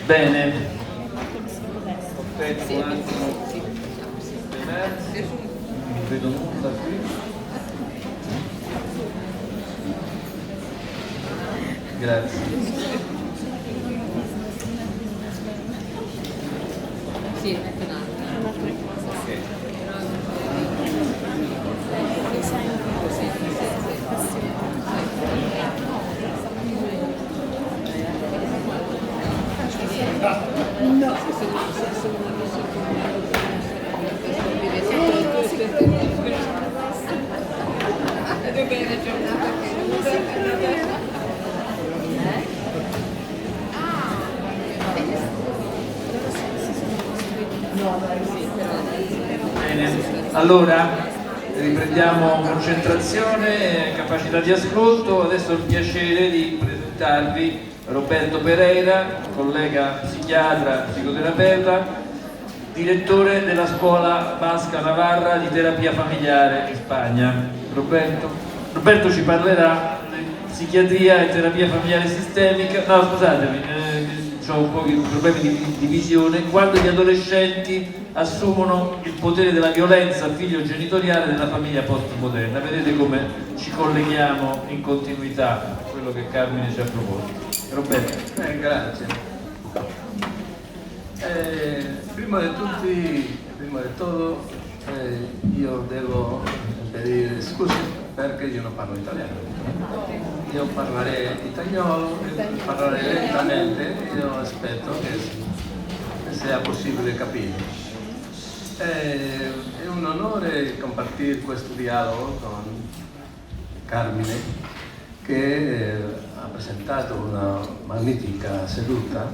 Bene. Aspetta un attimo. Non vedo nulla qui. Grazie. Sì, ecco un attimo. Ok. Bene, allora riprendiamo concentrazione, capacità di ascolto. Adesso ho il piacere di presentarvi Roberto Pereira, collega psichiatra, psicoterapeuta, direttore della scuola Basca Navarra di terapia familiare in Spagna. Roberto ci parlerà di psichiatria e terapia familiare sistemica. No, scusatemi, ho un po' di problemi di visione. Quando gli adolescenti assumono il potere della violenza figlio-genitoriale nella famiglia postmoderna. Vedete come ci colleghiamo in continuità a quello che Carmine ci ha proposto. Roberto. Grazie. Prima di tutto io devo chiedere scusa perché io non parlo italiano. Io parlerò italiano, parlerò lentamente, io aspetto che sia possibile capire. È un onore condividere questo dialogo con Carmine, che ha presentato una magnifica seduta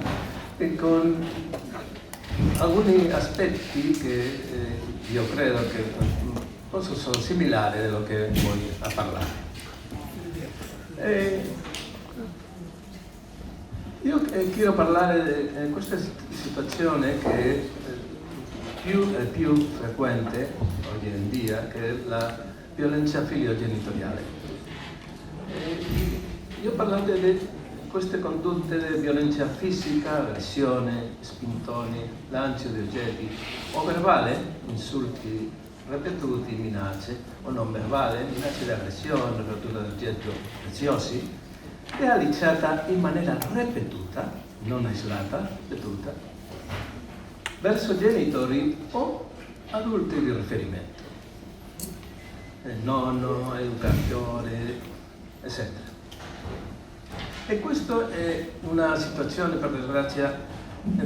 e con alcuni aspetti che io credo che sono similari a quello che voi a parlare. Io voglio parlare di questa situazione che è più frequente oggi in dia, che è la violenza figlio-genitoriale. Io parlate di queste condotte di violenza fisica, aggressione, spintoni, lancio di oggetti, o verbale, insulti ripetuti, minacce, o non verbale, minacce di aggressione, rottura di oggetti preziosi, realizzata in maniera ripetuta, non isolata, ripetuta, verso genitori o adulti di riferimento, nonno, educatore, eccetera. E questa è una situazione, per disgrazia,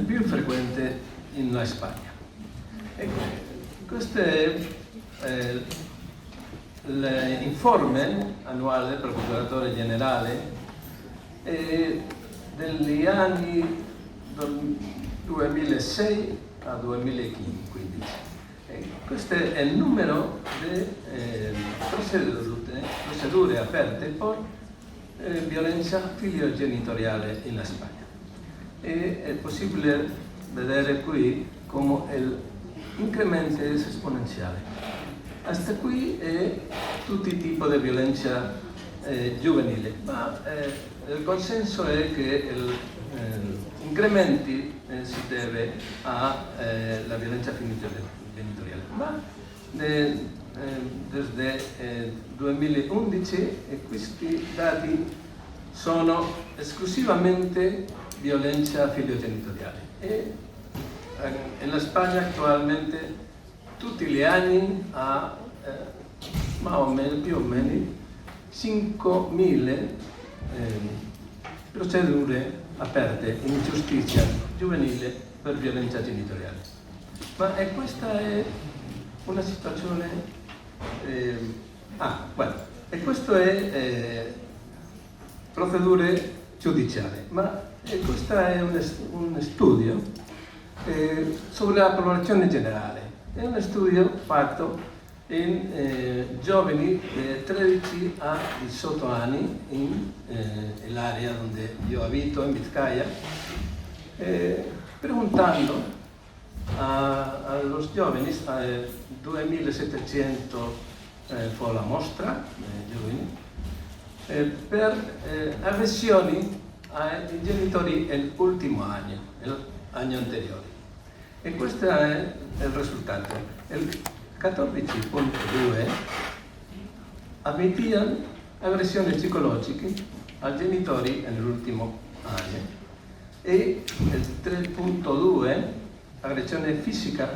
più frequente in Spagna. Questo è l'informe annuale del procuratore generale degli anni 2006 a 2015. Questo è il numero di procedure aperte per violenza figlio-genitoriale in Spagna. E è possibile vedere qui come l'incremento è esponenziale. Hasta qui è tutti i tipi di violenza giovanile, ma il consenso è che l'incremento si deve alla violenza genitoriale. Ma desde 2011 questi dati sono esclusivamente violenza figlio-genitoriale. E in Spagna attualmente tutti gli anni ha più o meno 5.000 procedure aperte in giustizia giovanile per violenza genitoriale. Ma questa è una situazione e questo è procedure giudiziarie, ma questo è un studio sulla popolazione generale. È uno studio fatto in giovani di 13 a 18 anni nell'area dove io abito, in Vizcaya, preguntando a los giovani, 2700 fu la mostra, giovani, per aggressioni ai genitori nell'ultimo anno, l'anno anteriore. E questo è il risultato. Il 14.2 avviava aggressioni psicologiche ai genitori nell'ultimo anno e il 3.2 aggressione fisica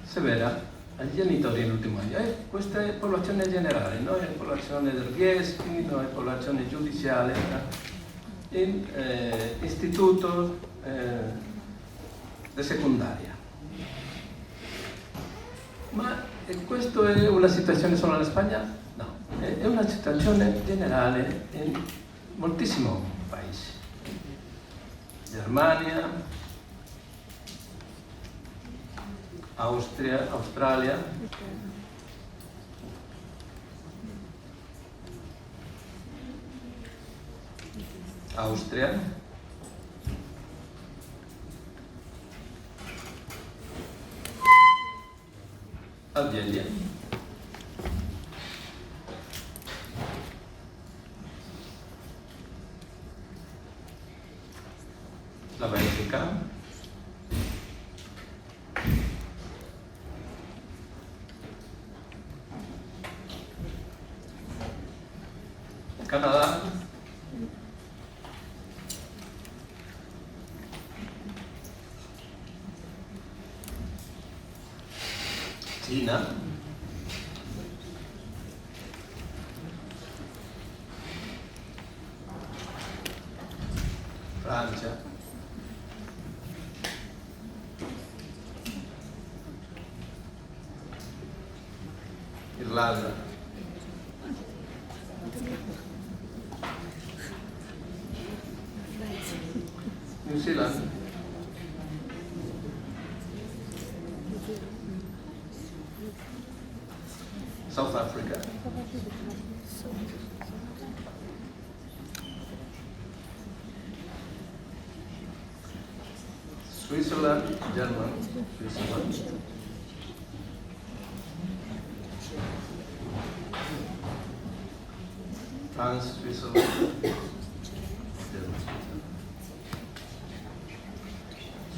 severa ai genitori nell'ultimo anno. E questa è popolazione generale, non è popolazione del Rieschi, non è popolazione giudiziale, in istituto di secondaria. Ma questa è una situazione solo in Spagna? No, è una situazione generale in moltissimi paesi. Germania, Austria, Australia, Argelia, la Belgica, Canada, Cina, Francia, Irlanda, New Zealand, South Africa, Switzerland, Germany, Switzerland, France, Switzerland,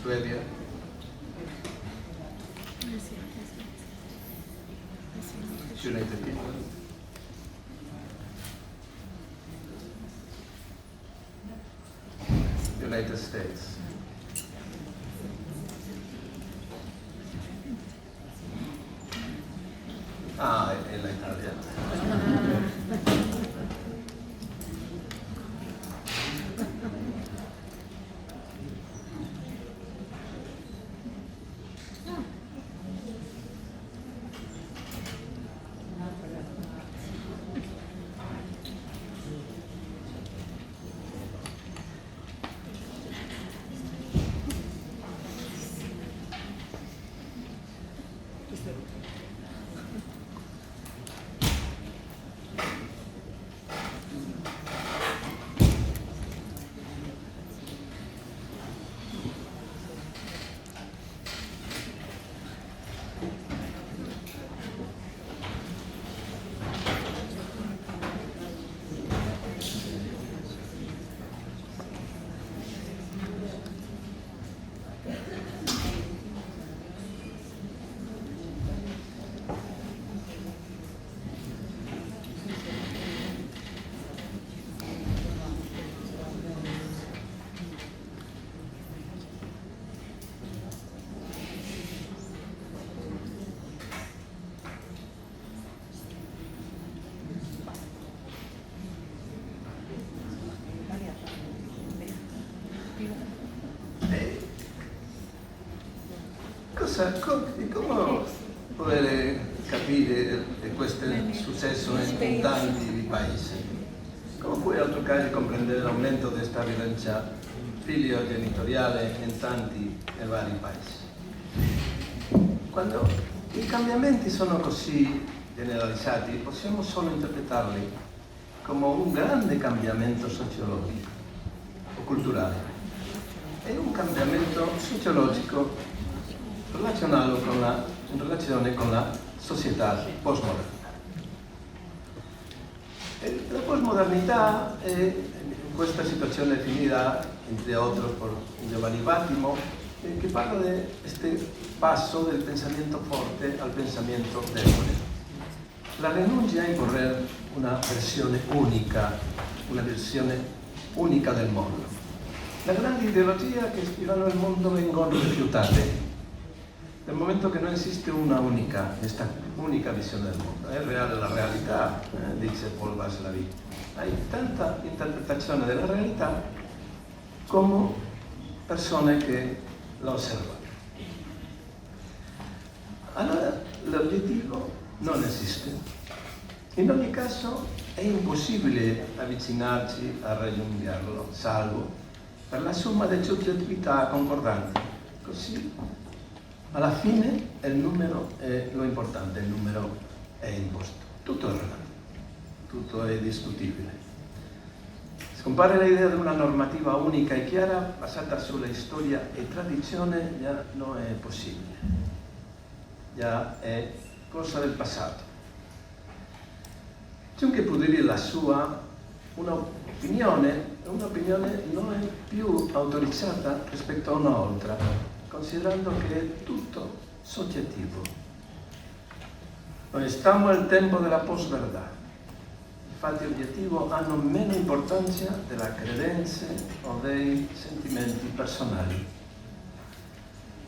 Suedia, United Kingdom, United States, e l'Italia. Come poter capire questo successo in tanti paesi? Come puoi altro caso comprendere l'aumento di questa violenza figlio-genitoriale in tanti e vari paesi? Quando i cambiamenti sono così generalizzati, possiamo solo interpretarli come un grande cambiamento sociologico o culturale. È un cambiamento sociologico in relazione con la società postmoderna. La postmodernità è in questa situazione definida, entre otros, por Giovanni Vattimo, que parla de este paso del pensamiento fuerte al pensamiento debole. La renuncia a imponer una versione unica del mondo. Le grandi ideologie che ispirano il mondo vengono rifiutate. Nel momento che non esiste questa unica visione del mondo, è reale la realtà, dice Paul Vaslavic. Hay tanta interpretazione della realtà come persone che la osservano. Allora l'obiettivo non esiste. In ogni caso è impossibile avvicinarci a raggiungerlo, salvo per la somma delle soggettività concordanti. Così alla fine il numero è lo importante, il numero è imposto. Tutto è relativo, tutto è discutibile. Scompare l'idea di una normativa unica e chiara basata sulla storia e tradizione già non è possibile, già è cosa del passato. Chiunque può dire la sua, un'opinione non è più autorizzata rispetto a un'altra, considerando che è tutto soggettivo. Noi stiamo al tempo della post-verità. I fatti obiettivi hanno meno importanza delle credenze o dei sentimenti personali.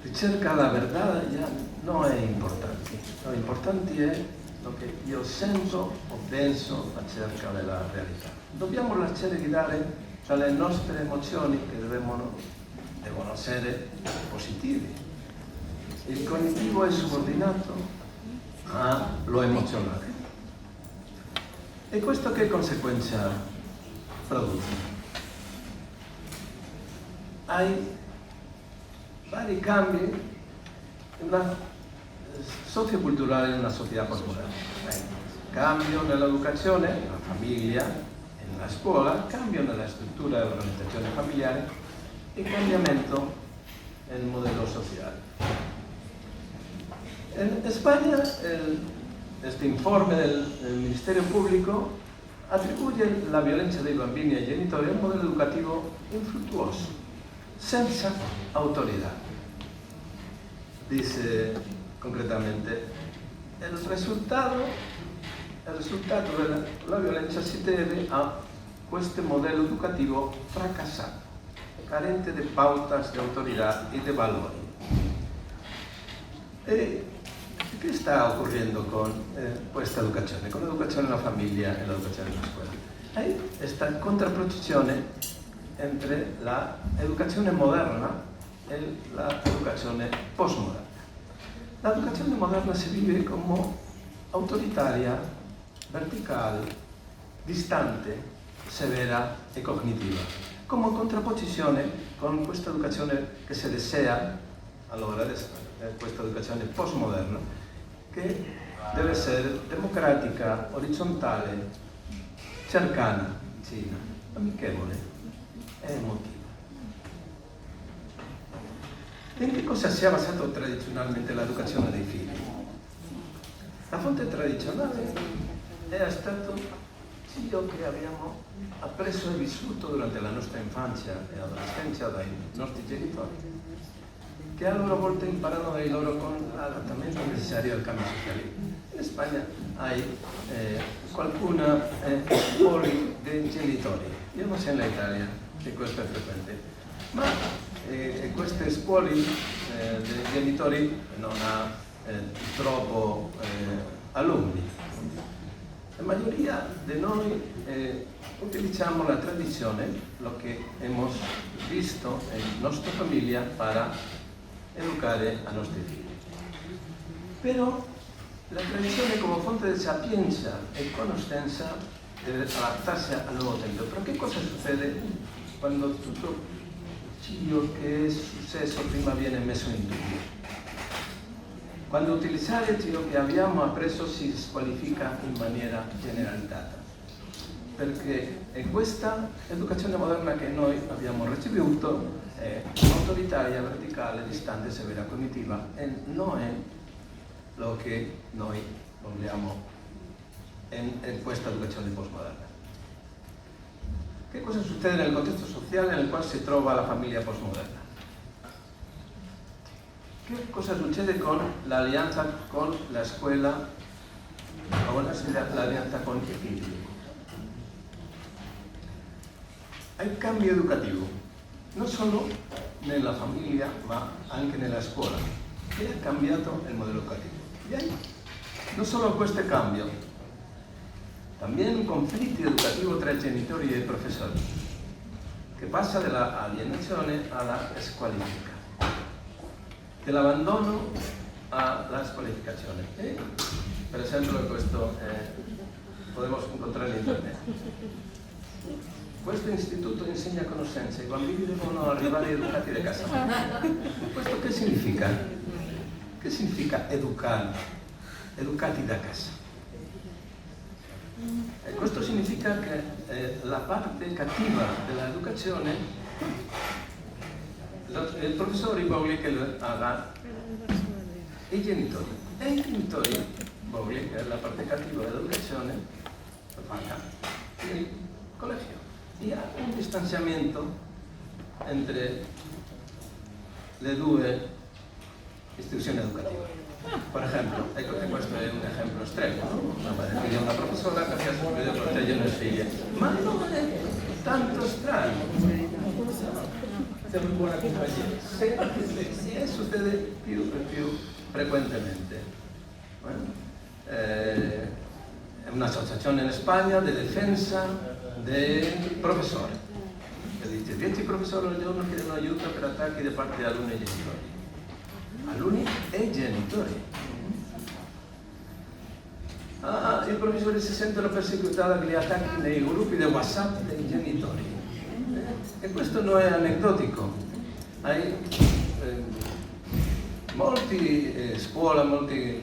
Ricerca la verità già non è importante. Lo importante è lo che io sento o penso acerca della realtà. Dobbiamo lasciare guidare dalle nostre emozioni che devono essere positive. Il cognitivo è subordinato allo emozionale. E questo che conseguenza produce? Hai vari cambi socioculturali in una società postmoderna. Cambio nell'educazione, nella famiglia, nella scuola, cambio nella struttura e organizzazione familiare e cambiamento nel modello sociale. In Spagna, questo informe del Ministerio Pubblico attribuye la violenza dei bambini ai genitori a un modello educativo infruttuoso, senza autorità. Dice concretamente, il risultato della violenza si deve a questo modello educativo fracassato, carente di pautas di autorità e di valori. E che sta occorrendo con questa educazione, con l'educazione nella famiglia e l'educazione nella scuola? Hay questa contrapposizione entre l'educazione moderna e l'educazione postmoderna. L'educazione moderna si vive come autoritaria, verticale, distante, severa e cognitiva, come contrapposizione con questa educazione che si desea allora, questa educazione postmoderna, che deve essere democratica, orizzontale, cercana, vicina, amichevole e emotiva. In che cosa si è basato tradizionalmente l'educazione dei figli? La fonte tradizionale è stato ciò che abbiamo appreso e vissuto durante la nostra infanzia e adolescenza dai nostri genitori, che a loro volta imparano dai loro con l'adattamento necessario al cambio sociale. In Spagna hai qualcuna poli dei genitori. Io non so in Italia che questo è frequente, ma queste scuole dei genitori non ha troppo alunni. La mayoría de noi utilizamos la tradizione, lo que hemos visto en nuestra familia para educar a nuestros hijos. Pero la tradizione come fonte di sapienza e conoscenza deve adattarsi al nuovo tempo. Però che cosa succede quando tutto ciò che è successo prima viene messo in dubbio? Quando utilizzare ciò che abbiamo appreso si squalifica in maniera generalizzata, perché è questa educazione moderna che noi abbiamo ricevuto è autoritaria, verticale, distante, severa, cognitiva e non è lo che noi vogliamo in questa educazione postmoderna. Che cosa succede nel contesto sociale nel quale si trova la famiglia postmoderna? Che cosa succede con l'alleanza con la scuola o l'alleanza con i figli? Hay cambio educativo, non solo nella famiglia ma anche nella scuola, che ha cambiato il modello educativo. Y hay no solo questo cambio, también conflitti educativi tra genitori e professori, che passa dall'alienazione alla squalifica, dell'abbandono alla squalificazione. E, per esempio, questo podemos encontrar in internet. Questo istituto insegna conoscenza, i bambini devono arrivare educati da casa. Questo che significa? Che significa educati da casa? E questo significa che la parte cattiva dell'educazione, il professore vuole che lo haga i genitori. E i genitori vuole che la parte cattiva dell'educazione lo faccia il collegio. Y hay un distanciamiento entre le due istituzioni educative. Per esempio, questo è un esempio estremo, no? Una professora che fa subito proteggere le figlie, ma non è tanto strano. Siamo in buona compagnia. E succede più frequentemente. È un'associazione in Spagna di difesa dei professori, che dice 10 professori al giorno chiedono aiuto per attacchi da parte di alunni e genitori. Alunni e genitori. I professori si sentono perseguitati dagli attacchi nei gruppi di WhatsApp dei genitori. E questo non è aneddotico. Hai molti scuole, molti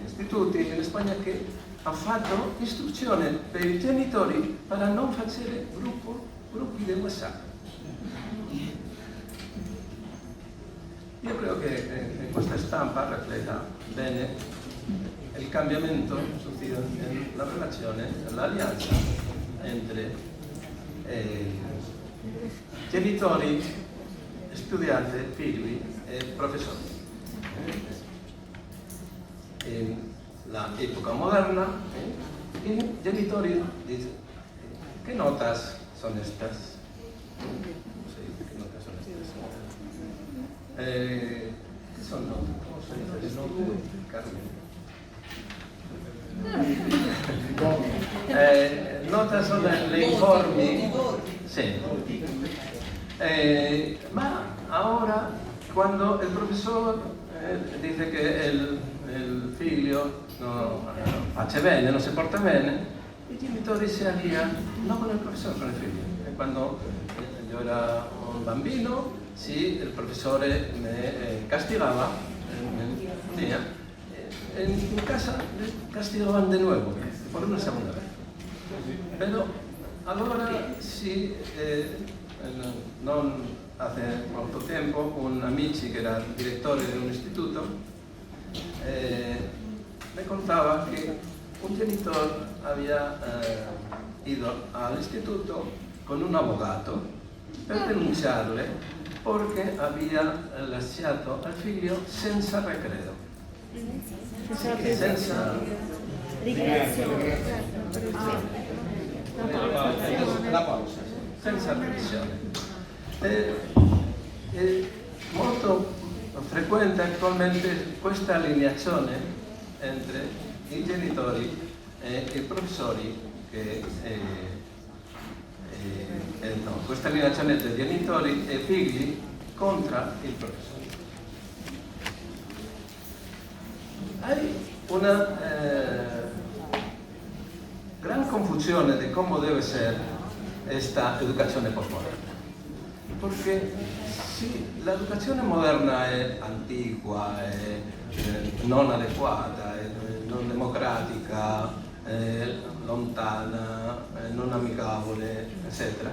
istituti in Spagna che ha fatto istruzione per i genitori per non fare gruppi di WhatsApp. Io credo che questa stampa rifletta bene il cambiamento successo nella relazione, l'alleanza entre genitori, studianti, figli e professori. L'epoca moderna, i genitori dicono: ¿qué notas son estas? No sé, ¿qué notas son estas? ¿Qué son notas? ¿Cómo se dice? Carmen. Notas son le informi. Sì. Ma ora, quando il professore dice che il figlio non fa bene, non si porta bene, i genitori si alliano non con il professore, con il figlio. E quando io ero un bambino, sì, il professore mi castigava, in casa castigaban de nuevo, por una segunda vez. Pero allora sì, non hace molto tempo, un amici che era direttore di un istituto me contaba que un genitor había ido al instituto con un abogado per denunciarle perché aveva lasciato al figlio senza recreo. Senza ricreazione. La pausa. Senza revisione. È molto frequente attualmente questa allineazione entre i genitori e i professori, questa allineazione tra genitori e figli contro il professore. Hay una gran confusione di come deve essere questa educazione postmoderna. Perché sì, l'educazione moderna è antiqua, è non adeguata, è non democratica, è lontana, è non amicevole, eccetera.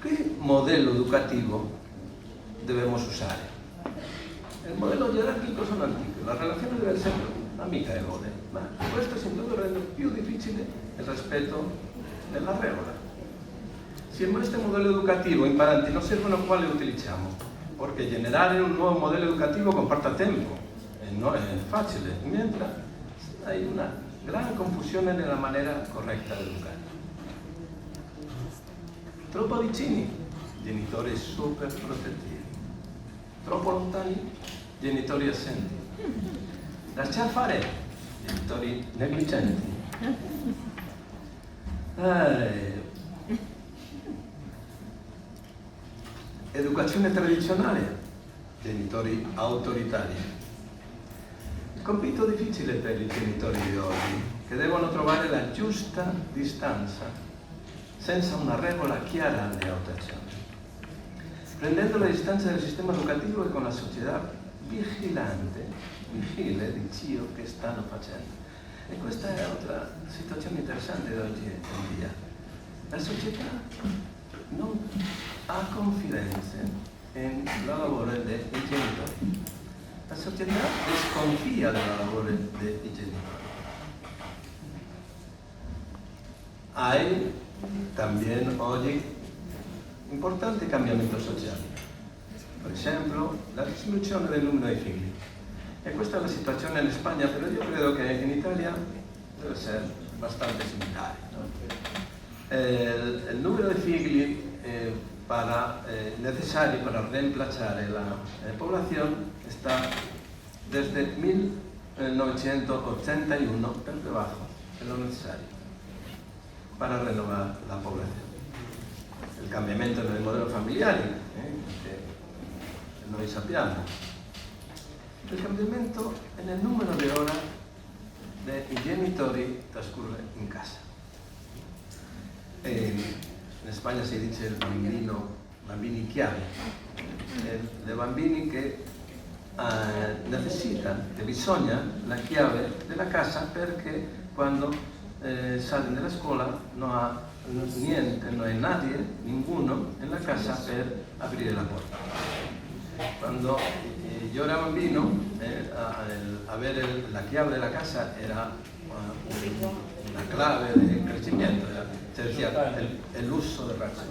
Che modello educativo dobbiamo usare? Il modello gerarchico sono antico, la relazione deve essere amichevole, ma questo sin duda rende più difficile il rispetto della regola. Se questo modello educativo imparante non servono, quale utilizziamo? Perché generare un nuovo modello educativo comporta tempo e non è facile, mentre hai una gran confusione nella maniera corretta di educare. Troppo vicini, genitori super protettivi. Troppo lontani, genitori assenti. Lasciar fare, genitori negligenti. Educazione tradizionale, genitori autoritari. Il compito difficile per i genitori di oggi, che devono trovare la giusta distanza, senza una regola chiara di attuazione, prendendo la distanza del sistema educativo e con la società vigile di ciò che stanno facendo. E questa è un'altra situazione interessante di oggi in dia. La società non ha confidenza nel lavoro dei genitori. La società desconfía del lavoro dei genitori. Hay también hoy importanti cambiamenti sociali. Per esempio, la riduzione del numero di figli. E questa è la situazione in Spagna, però io credo che in Italia deve essere abbastanza similare, no? Il numero di figli necessari per reemplazare la población está desde 1981 per debajo de lo necesario para renovar la población. Il cambiamento nel modello familiare, che noi sappiamo. Il cambiamento nel numero di ore dei genitori trascorre in casa. In Spagna si dice il bambini chiave, dei bambini che necessitano, che bisogna la chiave della casa perché quando salen dalla scuola non ha niente, non è nadie, ninguno nella casa per aprire la porta. Quando io ero bambino, avere la chiave della casa era una clave del crescimento, cioè el uso de razón.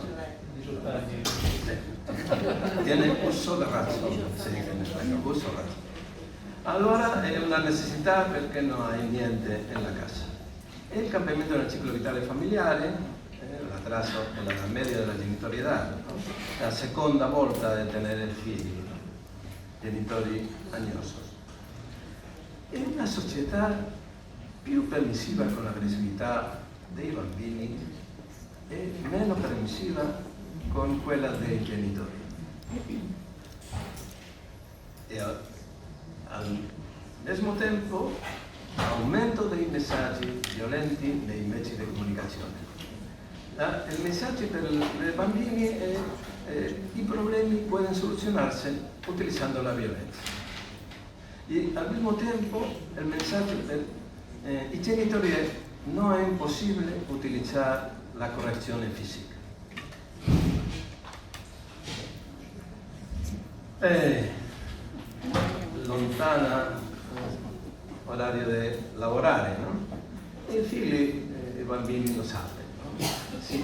Tiene uso de razón, si dice in spagnolo, uso de razón. Allora è una necessità perché non hai niente nella casa. E il cambiamento del ciclo vitale familiare, l'atraso nella media della genitorialità, no? La seconda volta di tenere figli, genitori agnosos. E una società più permissiva con l'aggressività dei bambini e meno permissiva con quella dei genitori. E al mesmo tempo aumento dei messaggi violenti nei mezzi di comunicazione. Il messaggio per i bambini è i problemi possono soluzionarsi utilizzando la violenza. E al mismo tempo il messaggio per i genitori è non è impossibile utilizzare la correzione fisica. Lontana orario di lavorare, no? E i figli, i bambini lo sanno, no? Sì.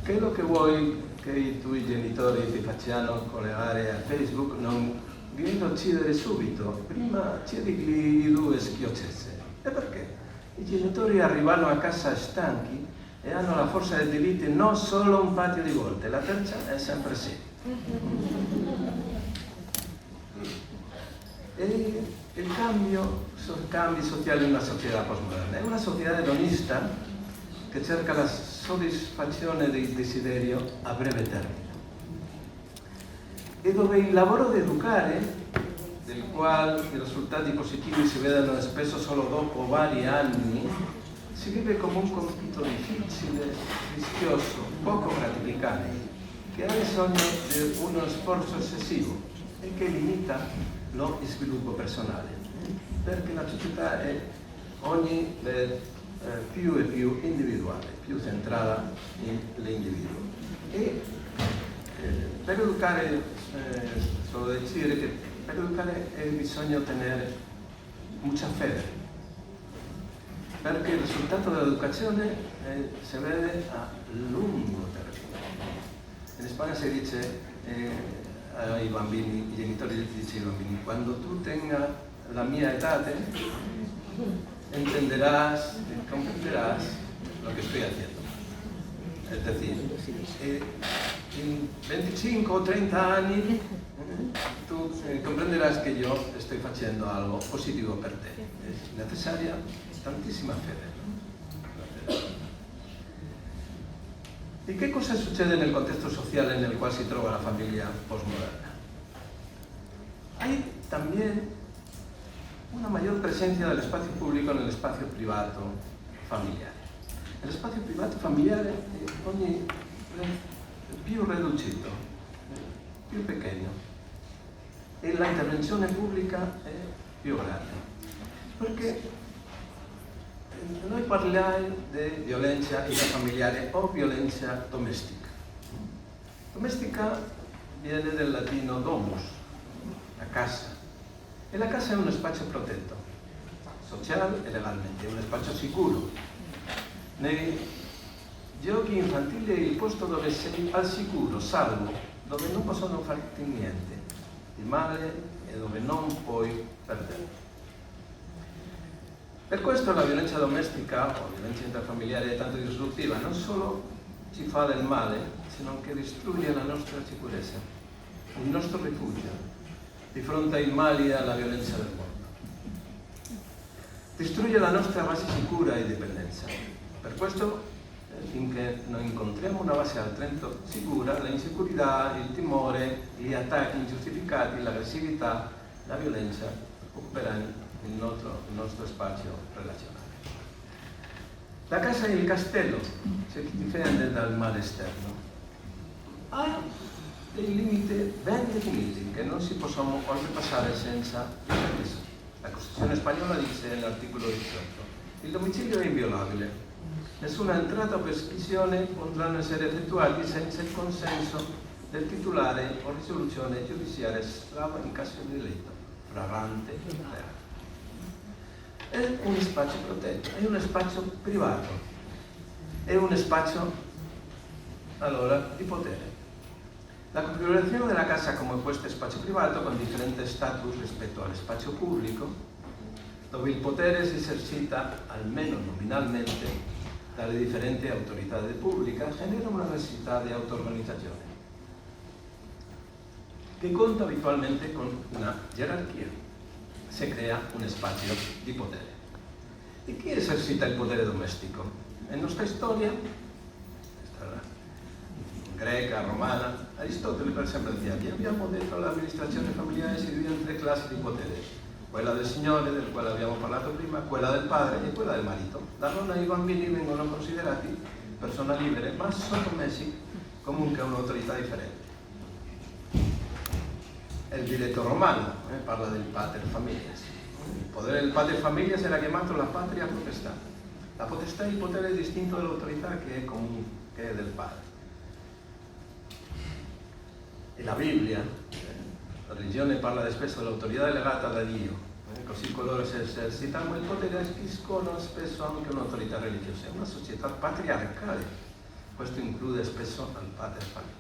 Quello che vuoi che i tuoi genitori ti facciano collegare a Facebook non devi uccidere subito, prima cerchi due schioccesse. E perché? I genitori arrivano a casa stanchi e hanno la forza di dire non solo un paio di volte, la terza è sempre sì. E il cambi sociali in una società postmoderna è una società edonista che cerca la soddisfazione del desiderio a breve termine e dove il lavoro di educare, del quale i risultati positivi si vedono spesso solo dopo vari anni, si vive come un compito difficile, rischioso, poco gratificante, che ha bisogno di uno sforzo eccessivo e che limita lo sviluppo personale, perché la società è ogni più e più individuale, più centrata nell'individuo. E per educare, solo dire che per educare bisogna tenere mucha fede. perché il risultato dell'educazione si vede a lungo termine. In Spagna si dice ai bambini, i genitori dicono ai bambini, quando tu tengas la mia età, entenderás, comprenderás lo que estoy haciendo. Es decir, en 25 o 30 anni tu comprenderás que yo estoy facendo algo positivo per te. Es necesaria tantissima fede. ¿Y qué cosa sucede en el contexto social en el cual se trova la familia postmoderna? Hay también una mayor presencia del espacio pubblico nel spazio privato familiare. Lo spazio privato familiare ogni più riducito, più pequeño, e la intervenzione pubblica è più grande. Perché noi parliamo di violenza intrafamiliare o violenza domestica. Domestica viene del latino domus, la casa. E la casa è uno spazio protetto, sociale e legalmente, è uno spazio sicuro. Nei giochi infantili è il posto dove sei al sicuro, salvo, dove non possono farti niente di male e dove non puoi perdere. Per questo la violenza domestica o violenza intrafamiliare è tanto disruptiva, non solo ci fa del male, sino che distrugge la nostra sicurezza, il nostro rifugio di fronte ai mali e alla violenza del mondo. Distrugge la nostra base sicura e dipendenza. Per questo, finché non incontriamo una base altrettanto sicura, l'insicurezza, il timore, gli attacchi ingiustificati, l'aggressività, la violenza occuperanno il nostro spazio relazionale. La casa è il castello, ci difende dal male esterno. Ha dei limiti ben definiti che non si possono oltrepassare senza permesso. La Costituzione spagnola dice nell'articolo 18: il domicilio è inviolabile. Nessuna entrata o perquisizione potranno essere effettuati senza il consenso del titolare o risoluzione giudiziaria salvo in caso di delitto flagrante reato. È uno spazio protetto, è uno spazio privato, è uno spazio allora di potere. La configurazione della casa come questo spazio privato con differente status rispetto allo spazio pubblico, dove il potere si esercita almeno nominalmente dalle differenti autorità pubbliche, genera una necessità di auto-organizzazione che conta abitualmente con una gerarchia. Si crea un spazio di potere. E chi esercita il potere domestico? In nostra storia, greca, romana, Aristotele per esempio diceva: abbiamo detto l'amministrazione familiare si divide in tre classi di potere: quella del signore, del quale abbiamo parlato prima, quella del padre e quella del marito. La donna e i bambini vengono considerati persone libere, ma sottomessi comunque a un'autorità differente. Il diritto romano parla del pater familias. Il potere del pater familias era chiamato la patria potestà. La potestà è il potere distinto dall'autorità che è del padre. E la Bibbia, la religione, parla spesso dell'autorità delegata da Dio. Così coloro che esercitano il potere acquisiscono spesso anche un'autorità religiosa. È una società patriarcale. Questo include spesso al pater familias.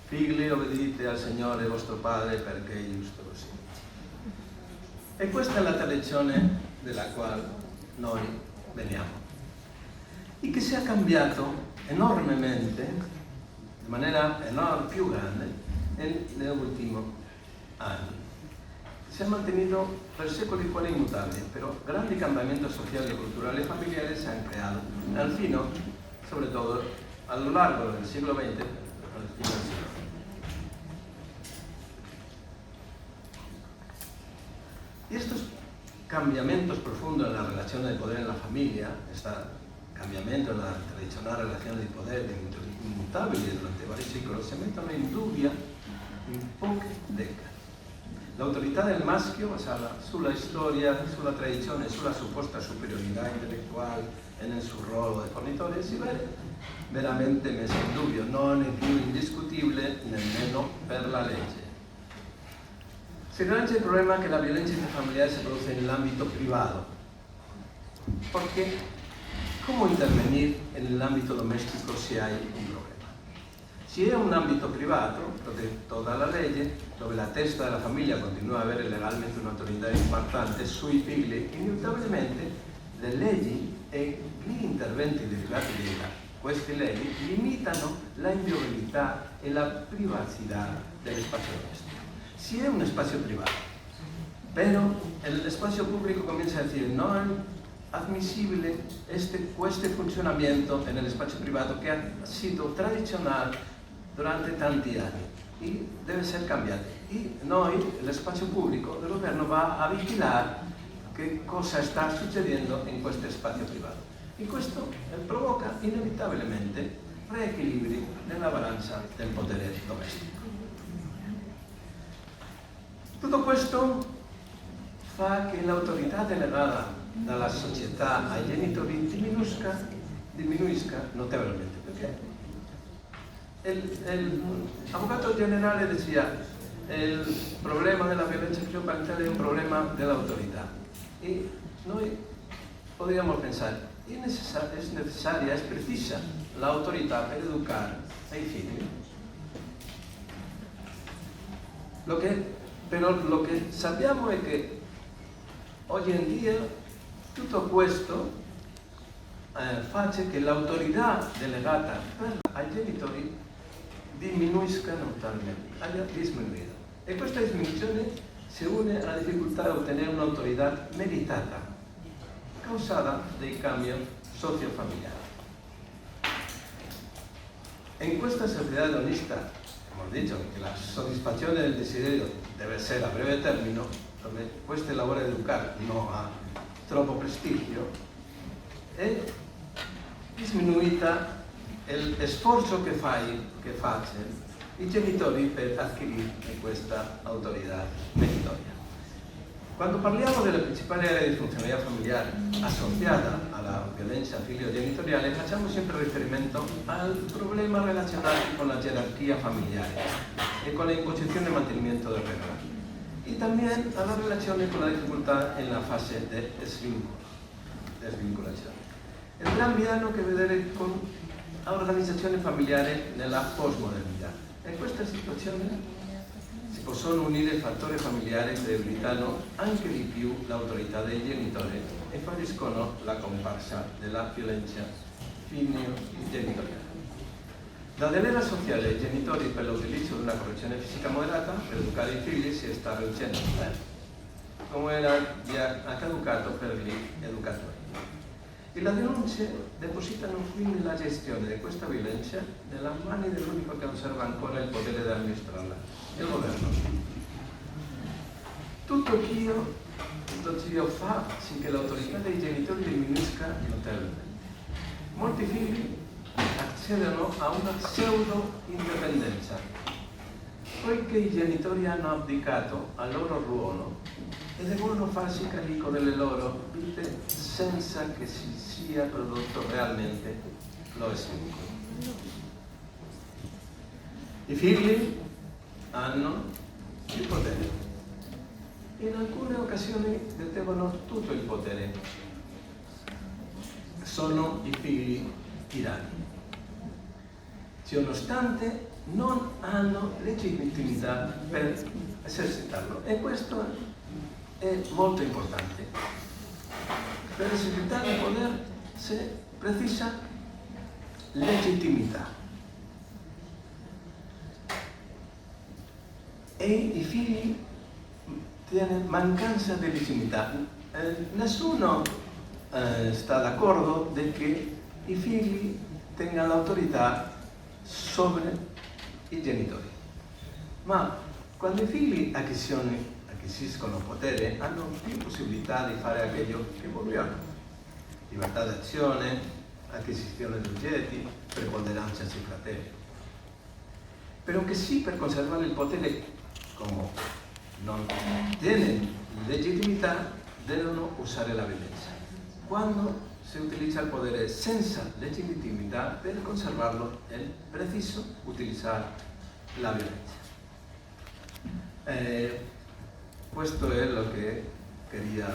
Figli, obbedite al Signore vostro Padre perché è giusto così. E questa è la tradizione della quale noi veniamo. E che si è cambiato enormemente, in maniera più grande, negli ultimi anni. Si è mantenuto per secoli quasi immutabile, però grandi cambiamenti sociali, culturali e familiari si hanno creato, al fino, soprattutto, a lo largo del siglo XX, al fine del siglo. Y estos cambiamientos profundos en la relación de poder en la familia, este cambiamiento en la tradicional relación de poder inmutable durante varios siglos, se meten en duda in poche décade. L'autorità del maschio, basata sulla storia, sulla tradizione, sulla supposta superiorità intellettuale e nel suo ruolo di fornitore, si vede veramente messa in dubbio, non è più indiscutibile nemmeno per la legge. Si aggancia il problema che la violenza intrafamiliare si produce nell'ambito privato. Porque, ¿cómo intervenir en el ámbito doméstico si hay un problema? Si è un ambito privato, protetto dalla legge, dove la testa della famiglia continua ad avere legalmente un'autorità importante sui figli, inevitabilmente le leggi e gli interventi derivati da queste leggi limitano la inviolabilità e la privacidad dello spazio domestico. Si è un spazio privato, però l'spazio pubblico comincia a dire no è admissibile questo funzionamento nello spazio privato che ha sido tradizionale durante tanti anni e deve essere cambiato. E noi, lo spazio pubblico, il governo va a vigilare che cosa sta succedendo in questo spazio privato. E questo provoca inevitabilmente reequilibri nella balanza del potere domestico. Tutto questo fa che l'autorità delegata dalla società ai genitori diminuisca notevolmente, perché el abogado generale decía, el problema de la violencia parental es un problema de la autoridad. Y noi podríamos pensar, es necesaria, es precisa la autoridad para educar ai figli. Pero lo que sappiamo è che oggi in dia tutto questo fa che l'autorità delegata ai genitori diminuisca notablemente, haya disminuido. Y esta disminución se une a la dificultad de obtener una autoridad meritada, causada del cambio sociofamiliar. En esta sociedad hedonista, hemos dicho que la satisfacción del desiderio debe ser a breve término, donde questa lavoro di educar no ha troppo prestigio, è diminuita il sforzo che facciano i genitori per acquisire questa autorità meritoria. Quando parliamo della principale area di funzionalità familiare associata alla violenza figlio-genitoriale, facciamo sempre riferimento al problema relazionato con la gerarchia familiare e con la imposizione e mantenimiento del regalo. Y también a la relación con la dificultad en la fase de desvinculación. Entrambi hanno a che vedere con organizzazioni familiari nella postmodernità. In questa situazione si possono unire fattori familiari che debilitano anche di più l'autorità dei genitori e favoriscono la comparsa della violenza figlio-genitoriale. La delega sociale ai genitori per l'utilizzo di una correzione fisica moderata per educare i figli si sta riducendo, come era già accaduto per gli educatori. E le denunce depositano quindi la gestione di questa violenza nelle mani dell'unico che conserva ancora il potere di amministrarla, il governo. Tutto ciò fa sì che l'autorità dei genitori diminuisca notevolmente. Molti figli accedono a una pseudo-indipendenza, poiché i genitori hanno abdicato al loro ruolo e devono farsi carico delle loro vite senza che si sia prodotto realmente lo sviluppo. I figli hanno il potere. In alcune occasioni detengono tutto il potere. Sono i figli tirani. Ciononostante non hanno legittimità per esercitarlo e questo è molto importante. Per esercitare il potere si precisa legittimità e i figli tienen mancanza di legittimità. Nessuno sta d'accordo di che i figli tengano l'autorità sobre i genitori, ma quando i figli acquisiscono potere hanno più possibilità di fare quello che vogliono: libertà d'azione, acquisizione di oggetti, preponderanza sui fratelli. Però che sì, per conservare il potere, come non tienen legittimità, devono usare la violenza. Quando si utilizza il potere senza legittimità, per conservarlo è preciso utilizzare la violenza. Questo è lo che quería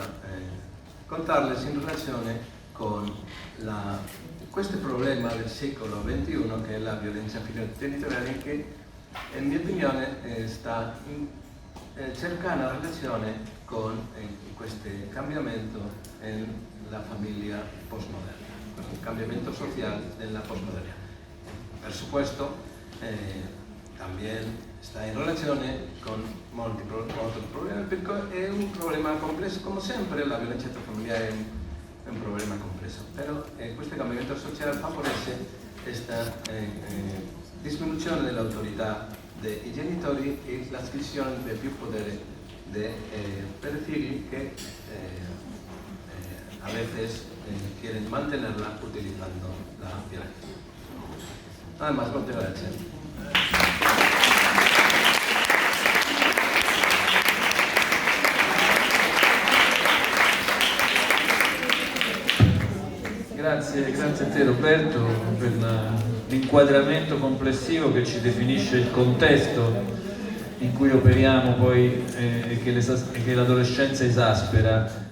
contarles in relazione con questo problema del secolo XXI che è la violenza genitoriale, che in mia opinione sta cercando una relazione con questo cambiamento nella famiglia postmoderna, questo cambiamento sociale nella postmodernità. Per supuesto también está en relación con otros problemas, porque es un problema complejo, como siempre la violencia intrafamiliare es un problema complejo, pero este cambiamento social favorece esta disminuzione dell'autorità dei genitori e l'ascrizione del più potere per i figli che a veces quieren mantenerla utilizando la violencia. Nada más, muchas gracias. Grazie a te Roberto per l'inquadramento complessivo che ci definisce il contesto in cui operiamo poi e che l'adolescenza esaspera